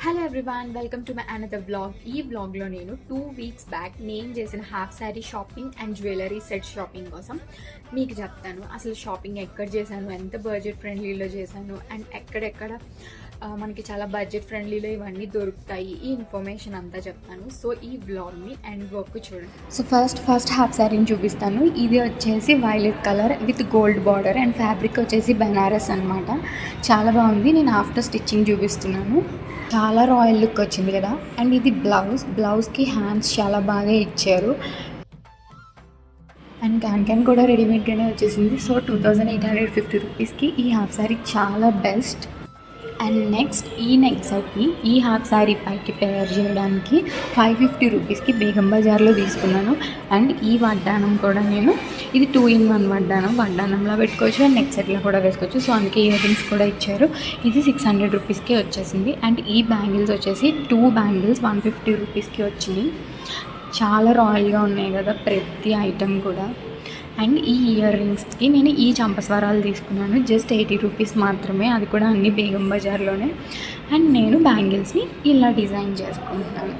Hello everyone, welcome to my another vlog. ఈ వ్లాగ్లో నేను 2 వీక్స్ బ్యాక్ నేను చేసిన half sari shopping and jewellery set shopping కోసం మీకు చెప్తాను. అసలు షాపింగ్ ఎక్కడ చేశాను, ఎంత బడ్జెట్ ఫ్రెండ్లీలో చేశాను అండ్ ఎక్కడెక్కడ మనకి చాలా బడ్జెట్ ఫ్రెండ్లీలో ఇవన్నీ దొరుకుతాయి, ఈ ఇన్ఫర్మేషన్ అంతా చెప్తాను. సో ఈ వ్లాగ్ని ఎండ్ వరకు చూడండి. సో ఫస్ట్ హాఫ్ శారీని చూపిస్తాను. ఇది వచ్చేసి violet colour with gold border and fabric వచ్చేసి బెనారస్ అనమాట. చాలా బాగుంది. నేను ఆఫ్టర్ స్టిచ్చింగ్ చూపిస్తున్నాను. చాలా రాయల్ లుక్ వచ్చింది కదా. అండ్ ఇది బ్లౌజ్కి హ్యాండ్స్ చాలా బాగా ఇచ్చారు అండ్ క్యాన్ కూడా రెడీమేడ్గానే వచ్చేసింది. సో 2850 రూపీస్కి ఈ హాఫ్ శారీ చాలా బెస్ట్. అండ్ నెక్స్ట్ ఈ నెక్ సెట్ని ఈ హాఫ్ శారీ పైకి పేర్ చేయడానికి 550 రూపీస్కి బేగం బజార్లో తీసుకున్నాను. అండ్ ఈ వడ్డానం కూడా నేను ఇది 2-in-1 వడ్డానంలో పెట్టుకోవచ్చు అండ్ నెక్ సెట్లో కూడా వేసుకోవచ్చు. సో అందుకే ఇయర్ రింగ్స్ కూడా ఇచ్చారు. ఇది 600 రూపీస్కి వచ్చేసింది. అండ్ ఈ బ్యాంగిల్స్ వచ్చేసి 2 బ్యాంగిల్స్ 150 రూపీస్కి వచ్చినాయి. చాలా రాయల్గా ఉన్నాయి కదా ప్రతి ఐటెం కూడా. అండ్ ఈ ఇయర్ రింగ్స్కి నేను ఈ చంపస్వరాలు తీసుకున్నాను, జస్ట్ 80 రూపీస్ మాత్రమే, అది కూడా అన్ని బేగం బజార్లోనే. అండ్ నేను బ్యాంగిల్స్ని ఇలా డిజైన్ చేసుకుంటున్నాను.